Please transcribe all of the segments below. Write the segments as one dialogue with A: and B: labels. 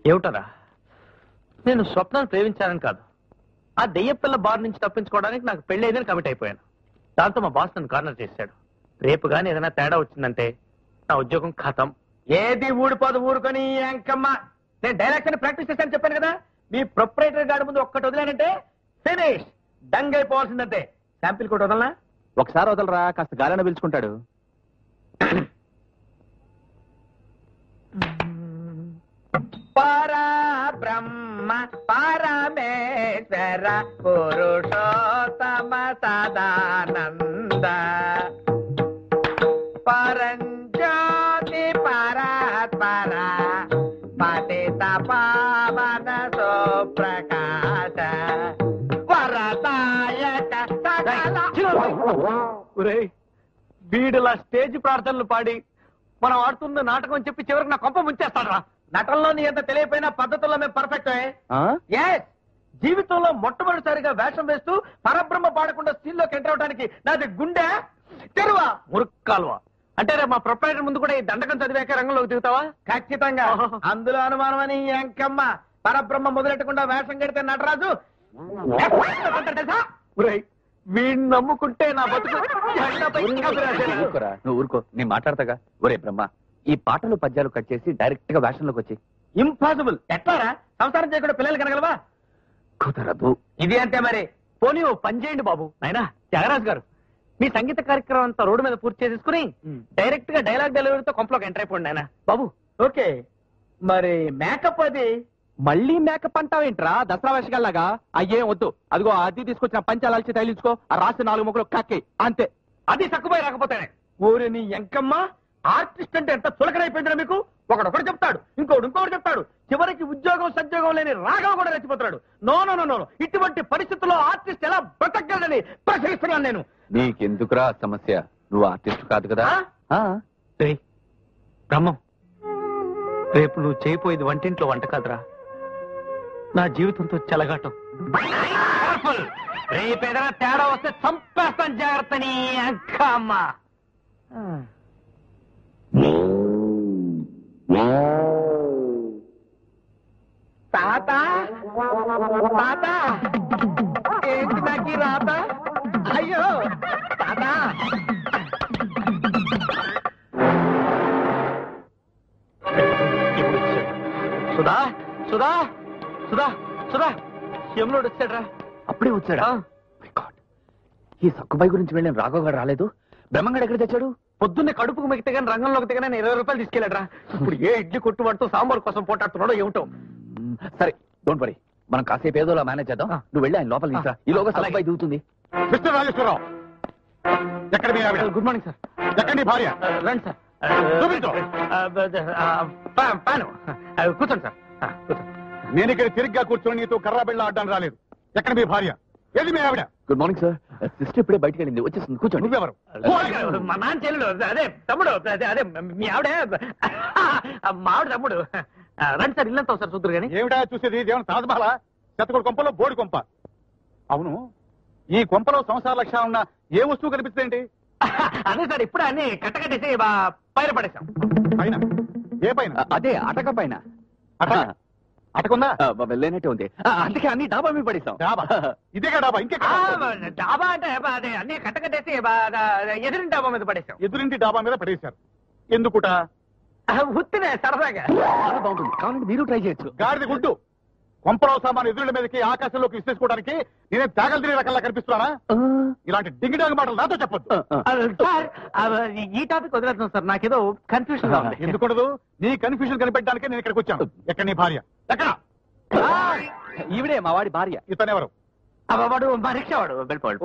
A: ఏమిటరా? నేను స్వప్నాన్ని ప్రేమించానని కాదు, ఆ దెయ్యపిల్ల బార్ నుంచి తప్పించుకోవడానికి నాకు పెళ్ళైందని కమిట్ అయిపోయాను. దాంతో మా బాస్ నన్ను కార్నర్ చేశాడు. రేపు గానీ ఏదైనా తేడా వచ్చిందంటే నా ఉద్యోగం ఖతం.
B: ఏది ఊడిపోదు ఊరుకొని అంకమ్మ. నేను డైలాగ్స్ అని ప్రాక్టీస్ చేశాను చెప్పాను కదా. మీ ప్రొపరేటర్ గారి ముందు ఒక్కటి వదిలేనంటే ఫినిష్, డంగ్ అయిపోవాల్సిందంటే. శాంపిల్ కూడా వదలనా?
C: ఒకసారి వదలరా, కాస్త గాలిన పిలుచుకుంటాడు.
B: పరబ్రహ్మ పరమేశ్వర పురుషోత్తమ సదానంద పరంజ్యోతి పరాత్పర పతిత పావన సుప్రకాశ వరదాయక
A: వీడులా స్టేజ్ ప్రార్థనలు పాడి మనం ఆడుతున్న నాటకం అని చెప్పి చివరికి నా కొంప ముంచేస్తాడరా.
B: నటనలో నీ ఎంత తెలియపోయినా పద్ధతుల్లో మేము పర్ఫెక్ట్. జీవితంలో మొట్టమొదటిసారిగా వేషం వేస్తూ పరబ్రహ్మ పాడకుండా సీన్లోకి ఎంటర్ అవడానికి నాది గుండె తెరువా
A: మురుక్కాల్వా. అంటే మా ప్రొపరేటర్ ముందు కూడా ఈ దండకం చదివాక రంగంలోకి దిగుతావా?
B: ఖచ్చితంగా. అందులో అనుమానం అని ఎంకమ్మ. పరబ్రహ్మ మొదలెట్టకుండా వేషం కడితే నటరాజు
A: వీడిని నమ్ముకుంటే నా బతుకు.
C: నువ్వు ఊరుకో, నేను మాట్లాడతాగా. ఒరే బ్రహ్మ, ఈ పాటలు పద్యాలు కట్ చేసి డైరెక్ట్ గా వేషంలోకి వచ్చి.
B: ఇంపాసిబుల్. ఎట్లారా? సంసారం చేయకుండా పిల్లలు కనగలవా?
C: కుదరదు.
B: ఇది అంతే మరి.
A: పోనీ ఓ పని చేయండి బాబు. నాయనా త్యాగరాజు గారు, మీ సంగీత కార్యక్రమం అంతా రోడ్డు మీద పూర్తి చేసేసుకుని డైరెక్ట్ గా డైలాగ్ డెలివరీతో కొంపలోకి ఎంటర్ అయిపోండి నాయనా బాబు.
B: ఓకే, మరి మేకప్ అది
C: మళ్ళీ మేకప్ అంటావేంట్రా దసరా వేషగాల్లాగా? అయ్యేం వద్దు. అదిగో అది తీసుకొచ్చిన పంచాలాల్చి తైలించుకో, ఆ రాసి 4 ముక్కలు కక్కి అంతే.
B: అది తక్కువై రాకపోతేనే. ఊరి నీ ఎంకమ్మ, ఆర్టిస్ట్ అంటే ఎంత చులకనైపోయిందిరా మీకు. ఒకడొకడు చెప్తాడు, ఇంకోటి చెప్తాడు, చివరికి ఉద్యోగం సద్యోగం లేని రాఘవ కూడా రెచ్చిపోతాడు. నో నో నో నో, ఇటువంటి పరిస్థితుల్లో ఆర్టిస్ట్ ఎలా బ్రతకగలదని ప్రశ్నిస్తున్నాను నేను.
C: నీకెందుకురా సమస్య? నువ్వు ఆర్టిస్ట్ కాదు కదా.
A: బ్రహ్మం, రేపు నువ్వు చేయపోయేది వంటింట్లో వంట కాదురా, నా జీవితంతో చెలగాటం.
B: రేపు ఏదైనా తేడా వస్తే చంపేస్తాను, జాగ్రత్త నీ అక్కమ్మ. తాత తాత, ఏంటి నాకు రాత? అయ్యో తాత.
A: సుధా సుధా సుధా సుధా, యములోడు వచ్చాడ్రా.
C: అప్పుడే వచ్చాడా? ఈ సక్కుబాయి గురించి వెళ్ళిన రాఘవ్ గారు రాలేదు. బ్రహ్మంగాడు ఎక్కడ తెచ్చాడు?
A: పొద్దున్నే కడుపుకు మిగితే కానీ రంగంలోకి దిగనే 20 రూపాయలు తీసుకెళ్ళాడ్రా. ఇప్పుడు ఏ ఇడ్లీ కొట్టు పడుతూ సాంబార్ కోసం పోటాడుతున్నాడో ఏమిటో.
C: సరే, డోంట్ వరీ, మనం కాసేపు ఏదోలా మేనేజ్ చేద్దాం. నువ్వు వెళ్ళి ఆయన లోపల తీసురా, ఈ లోగా సక్కుబాయి దిగుతుంది.
B: మిస్టర్ రాజేశ్వరరావు, ఎక్కడ మీ ఆవిడ?
A: Good morning sir.
B: ఎక్కడ నీ భార్య?
A: రండి సార్. కూర్చోండి సార్, కూర్చోండి.
B: నేను ఇక్కడ తిరిగ్గా కూర్చొని నీతో కర్రా బిళ్ళ ఆడడానికి రాలేదు. ఎక్కడ మీ భార్య? ఏది మీ ఆవిడ?
C: Good morning sir. సిస్టర్ ఇప్పుడే బయటకు వెళ్ళింది, వచ్చేస్తుంది. కూర్చోండి.
B: నువ్వెవరు?
A: మా నాన్న చెల్లెలు, అదే తమ్ముడు, అదే మీ ఆవిడే, మా ఆవిడ తమ్ముడు. రండి సార్, ఇల్లంతా సార్ చూద్దరు కానీ.
B: ఏమిటా చూసేది? దేవుని తాజమహల శతకుడు కొంపలో బోడి కొంప. అవును, ఈ కొంపలో సంసార లక్ష్యాలు ఉన్న ఏ వస్తువు కనిపిస్తుందేంటి?
A: అదే సార్, ఇప్పుడే అన్ని కట్టకట్టేసి పైన పడేసాం.
B: పైన? ఏ పైన?
C: అదే అటక పైన.
B: అటకుందా?
C: వెళ్ళేనట్టే ఉంది, అందుకే అన్ని డాబా మీద పడేసాం.
B: డాబా? ఇదేగా డాబా? ఇంకే
A: డాబా అంటే అదే అన్ని కట్టకట్టేసి ఎదురింటి డాబా మీద పడేసాం.
B: ఎదురింటి డాబా మీద పడేశారు. ఎందుకుట?
A: ఉత్తినే సరదాగా.
C: చాలా బాగుంటుంది, కావాలంటే మీరు ట్రై చేయొచ్చు.
B: గాడిది గుడ్డు. కొంపలో సామాను ఎదురుల మీదకి ఆకాశంలోకి విశ్లేసుకోవడానికి నేనే త్యాగలు తినే రకాల కనిపిస్తున్నానా? ఇలాంటి డింగిడాంగ్ మాటలు నాతో చెప్పొద్దు.
A: సార్, ఈ టాపిక్ వదిలేద్దాం సార్, నాకేదో కన్ఫ్యూషన్ గా ఉంది.
B: ఎందుకుండదు? నీ కన్ఫ్యూజన్ కనిపెట్టడానికి నేను ఇక్కడికి వచ్చాను. ఎక్కడ నీ భార్య? ఎక్కడ?
C: ఈవిడే మా వాడి భార్య.
B: ఇతనెవరు?
A: వాడు మా రిక్షా వాడు, వెళ్ళిపోవాడు.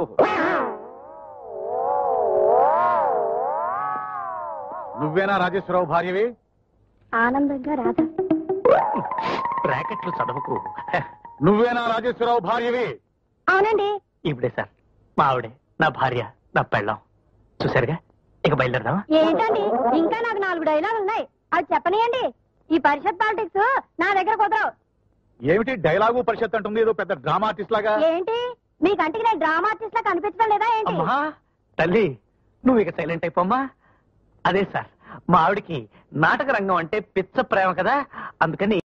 B: నువ్వేనా రాజేశ్వరరావు భార్యవి?
D: ఆనందంగా రాదా?
A: బ్రాకెట్లు చదవకు.
B: నువ్వేనా రాజేశ్వరరావు భార్యవి?
D: అవునండి.
A: ఇప్పుడే సార్, మా ఆవిడే నా భార్య, నా పెళ్ళాం. చూసారుగా, ఇక బయలుదేరదామా?
D: ఏంటండి, ఇంకా నాకు 4 డైలాగులు ఉన్నాయి, అది చెప్పనియండి. ఈ పరిషత్ పాలిటిక్స్ నా దగ్గర కుదరవు.
B: ఏమిటి డైలాగు పరిషత్ అంటుంది? ఏదో పెద్ద డ్రామా ఆర్టిస్ట్ లాగా.
D: ఏంటి, మీ కంటికి నేను డ్రామా ఆర్టిస్ట్ లా కనిపించడం లేదా ఏంటి?
A: అమ్మా తల్లి, నువ్వు ఇక సైలెంట్ అయిపోమ్మా. అదే సార్, మా ఆవిడికి నాటక రంగం అంటే పిచ్చ ప్రేమ కదా, అందుకని